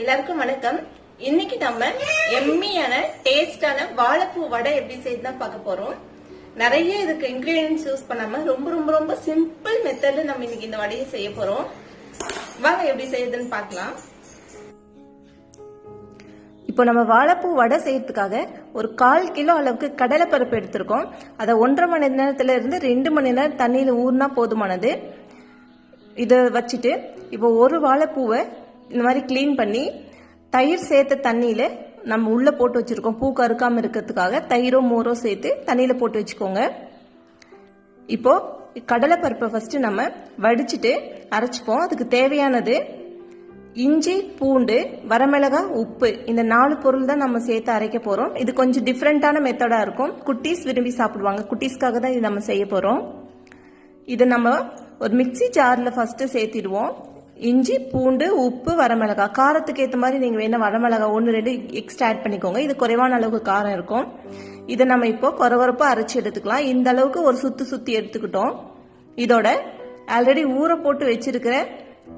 எல்லாருக்கும் வணக்கம். இன்னைக்கு நம்ம எம்மியான டேஸ்டான வாழைப்பூ வடை எப்படி செய்யலாம் பார்க்க போறோம். நிறைய இதுக்கு இன்கிரிடியன்ஸ் யூஸ் பண்ணாம ரொம்ப ரொம்ப ரொம்ப சிம்பிள் மெத்தட்ல நம்ம இன்னைக்கு இந்த வடையை செய்ய போறோம். வாங்க எப்படி செய்யுதுன்னு பார்க்கலாம். இப்போ நம்ம வாழைப்பூ வடை செய்யறதுக்காக ஒரு 1/4 கிலோ அளவுக்கு கடலைப்பருப்பு எடுத்திருக்கோம். அதை 1.5 மணி நேரத்துல இருந்து 2 மணி நேரம் தண்ணியில ஊறினா போதுமானது. இதை வச்சுட்டு இப்போ ஒரு வாழைப்பூவை இந்த மாதிரி கிளீன் பண்ணி தயிர் சேர்த்த தண்ணியில நம்ம உள்ள போட்டு வச்சிருக்கோம். பூ கருக்காம இருக்கிறதுக்காக தயிரோ மோரோ சேர்த்து தண்ணியில போட்டு வச்சுக்கோங்க. இப்போ கடலைப்பருப்பை ஃபர்ஸ்ட் நம்ம வடிச்சிட்டு அரைச்சிப்போம். அதுக்கு தேவையானது இஞ்சி, பூண்டு, வரமிளகாய், உப்பு, இந்த 4 பொருள் தான் நம்ம சேர்த்து அரைக்க போறோம். இது கொஞ்சம் டிஃப்ரெண்டான மெத்தடா இருக்கும். குட்டீஸ் விரும்பி சாப்பிடுவாங்க. குட்டீஸ்க்காக தான் இது நம்ம செய்ய போறோம். இதை நம்ம ஒரு மிக்சி ஜார்ல ஃபர்ஸ்ட் சேர்த்திடுவோம். இஞ்சி, பூண்டு, உப்பு, வரமிளகாய், காரத்துக்கு ஏற்ற மாதிரி நீங்க வேணா வரமிளகாய் 1-2 எக்ஸ்ட்ரா ஆட் பண்ணிக்கோங்க. இது குறைவான அளவுக்கு காரம் இருக்கும். இதை நம்ம இப்போ கொரகொரப்பா அரைச்சி எடுத்துக்கலாம். இந்த அளவுக்கு ஒரு சுத்தி எடுத்துக்கிட்டோம். இதோட ஆல்ரெடி ஊற போட்டு வச்சிருக்கிற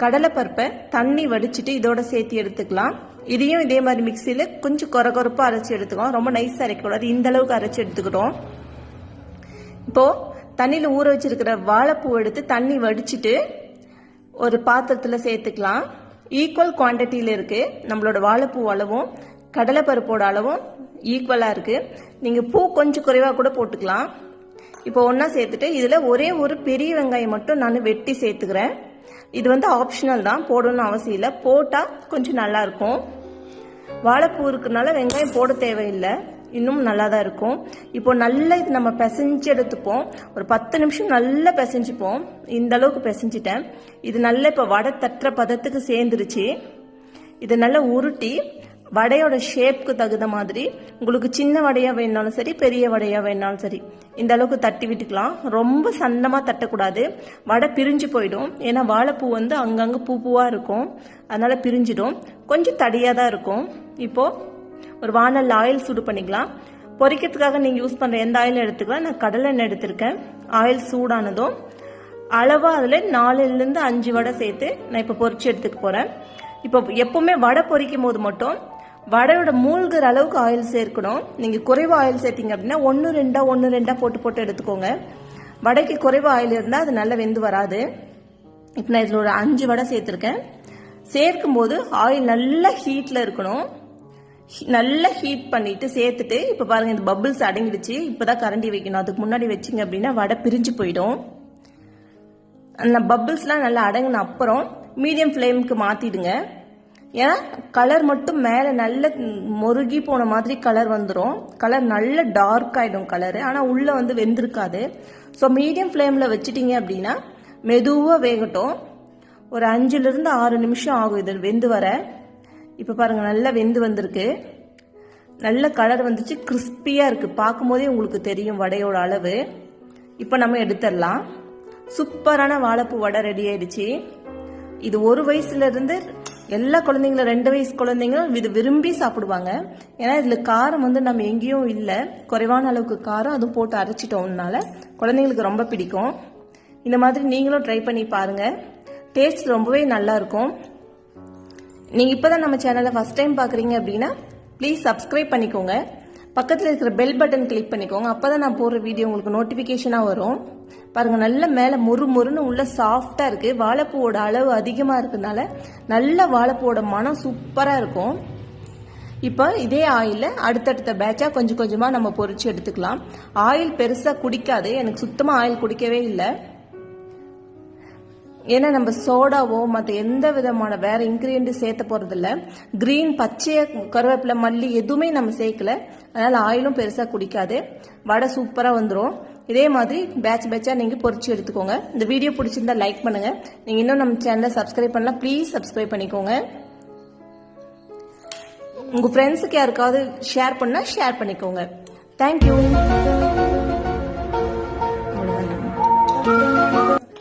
கடலைப்பருப்பை தண்ணி வடிச்சிட்டு இதோட சேர்த்து எடுத்துக்கலாம். இதையும் இதே மாதிரி மிக்சியில கொஞ்சம் கொரகொரப்பா அரைச்சி எடுத்துக்கலாம். ரொம்ப நைஸா அரைக்கக்கூடாது. இந்த அளவுக்கு அரைச்சி எடுத்துக்கிட்டோம். இப்போ தண்ணியில ஊற வச்சிருக்கிற வாழைப்பூ எடுத்து தண்ணி வடிச்சிட்டு ஒரு பாத்திரத்துல சேர்த்துக்கலாம். ஈக்குவல் குவான்டிட்டியில இருக்கு. நம்மளோட வாழைப்பூ அளவும் கடலைப்பருப்போட அளவும் ஈக்குவலா இருக்கு. நீங்க பூ கொஞ்சம் குறைவா கூட போட்டுக்கலாம். இப்போ ஒன்னா சேர்த்துட்டு இதுல ஒரே ஒரு பெரிய வெங்காயம் மட்டும் நான் வெட்டி சேர்த்துக்கிறேன். இது ஆப்ஷனல் தான், போடணும்னு அவசியம் இல்லை. போட்டா கொஞ்சம் நல்லா இருக்கும். வாழைப்பூ இருக்கிறதுனால வெங்காயம் போட தேவையில்லை, இன்னும் நல்லா தான் இருக்கும். இப்போ நல்லா இது நம்ம பிசைஞ்சு எடுத்துப்போம். ஒரு 10 நிமிஷம் நல்லா பிசைஞ்சுப்போம். இந்த அளவுக்கு பிசைஞ்சிட்டேன். இது நல்லா இப்போ வடை தட்டுற பதத்துக்கு சேர்ந்துருச்சு. இதை நல்லா உருட்டி வடையோட ஷேப்க்கு தகுந்த மாதிரி உங்களுக்கு சின்ன வடையா வேணாலும் சரி, பெரிய வடையா வேணாலும் சரி, இந்த அளவுக்கு தட்டி விட்டுக்கலாம். ரொம்ப சன்னமா தட்டக்கூடாது, வடை பிரிஞ்சு போயிடும். ஏன்னா வாழைப்பூ அங்கங்க பூவா இருக்கும், அதனால பிரிஞ்சிடும். கொஞ்சம் தடியா தான் இருக்கும். இப்போ ஒரு வானல் ஆயில் சூடு பண்ணிக்கலாம். பொரிக்கிறதுக்காக நீங்க யூஸ் பண்ற எந்த ஆயில் எடுத்துக்கலாம். நான் கடலை எண்ணெய் எடுத்திருக்கேன். ஆயில் சூடானதும் அளவா அதுல 4லிருந்து 5 வடை சேர்த்து நான் இப்ப பொரிச்சு எடுத்துக்க போறேன். இப்போ எப்பவுமே வடை பொரிக்கும் போது மட்டும் வடையோட மூழ்கிற அளவுக்கு ஆயில் சேர்க்கணும். நீங்க குறைவா ஆயில் சேர்த்தீங்க அப்படின்னா 1-2 போட்டு எடுத்துக்கோங்க. வடைக்கு குறைவா ஆயில் இருந்தா அது நல்லா வெந்து வராது. இப்ப நான் இதுல ஒரு 5 வடை சேர்த்திருக்கேன். சேர்க்கும் போது ஆயில் நல்ல ஹீட்ல இருக்கணும். நல்லா ஹீட் பண்ணிட்டு சேர்த்துட்டு இப்ப பாருங்க, இந்த பபிள்ஸ் அடங்கிடுச்சு. இப்பதான் கரண்டி வைக்கணும். அதுக்கு முன்னாடி வச்சிங்க அப்படின்னா வடை பிரிஞ்சு போயிடும். அந்த பபிள்ஸ்லாம் நல்லா அடங்கின அப்புறம் மீடியம் ஃப்ளேமுக்கு மாத்திடுங்க. ஏன்னா கலர் மட்டும் மேல நல்ல முருகி போன மாதிரி கலர் வந்துடும். கலர் நல்ல டார்க் ஆயிடும் கலரு, ஆனா உள்ள வெந்திருக்காது. ஸோ மீடியம் ஃப்ளேம்ல வச்சுட்டீங்க அப்படின்னா மெதுவா வேகட்டும். ஒரு 5-6 நிமிஷம் ஆகும் இது வெந்து வர. இப்ப பாருங்க, நல்லா வெந்து வந்திருக்கு. நல்ல கலர் வந்துச்சு, கிறிஸ்பியா இருக்கு. பார்க்கும் போதே உங்களுக்கு தெரியும் வடையோட அளவு. இப்ப நம்ம எடுத்துடலாம். சூப்பரான வாழைப்பூ வடை ரெடி ஆயிடுச்சு. இது 1 வயசுல இருந்து எல்லா குழந்தைங்களும் 2 வயசு குழந்தைங்களும் இது விரும்பி சாப்பிடுவாங்க. ஏன்னா இதுல காரம் நம்ம எங்கேயும் இல்லை, குறைவான அளவுக்கு காரம், அதுவும் போட்டு அரைச்சிட்டோம்னால குழந்தைங்களுக்கு ரொம்ப பிடிக்கும். இந்த மாதிரி நீங்களும் ட்ரை பண்ணி பாருங்க. டேஸ்ட் ரொம்பவே நல்லா இருக்கும். நீங்க இப்பதான் நம்ம சேனலை ஃபர்ஸ்ட் டைம் பாக்குறீங்க அப்படின்னா ப்ளீஸ் சப்ஸ்கிரைப் பண்ணிக்கோங்க. பக்கத்துல இருக்கிற பெல் பட்டன் கிளிக் பண்ணிக்கோங்க. அப்பதான் நான் போடுற வீடியோ உங்களுக்கு நோட்டிபிகேஷனா வரும். பாருங்க, நல்ல மேல மொறுன்னு உள்ள சாஃப்டா இருக்கு. வாழைப்பூவோட அளவு அதிகமா இருக்கனால நல்ல வாழைப்பூவோட மனம் சூப்பரா இருக்கும். இப்ப இதே ஆயில அடுத்தடுத்த பேட்சா கொஞ்சம் கொஞ்சமா நம்ம பொரிச்சு எடுத்துக்கலாம். ஆயில் பெருசா குடிக்காது. எனக்கு சுத்தமா ஆயில் குடிக்கவே இல்லை. ஏன்னா நம்ம சோடாவோ மற்ற எந்த விதமான வேற இன்கிரியன்ட் சேர்த்த போறது இல்ல. கிரீன் பச்சைய கருவேப்பிலை, மல்லி எதுவுமே நம்ம சேர்க்கல. அதனால ஆயிலும் பெருசா குடிக்காது. வடை சூப்பரா வந்துடும். இதே மாதிரி பேட்சா நீங்க பொரிச்சு எடுத்துக்கோங்க. இந்த வீடியோ பிடிச்சிருந்தா லைக் பண்ணுங்க. நீங்க இன்னும் நம்ம சேனலை சப்ஸ்கிரைப் பண்ணலாம், ப்ளீஸ் சப்ஸ்கிரைப் பண்ணிக்கோங்க. உங்க ஃப்ரெண்ட்ஸுக்கு யாருக்காவது ஷேர் பண்ணா ஷேர் பண்ணிக்கோங்க. தேங்க்யூ.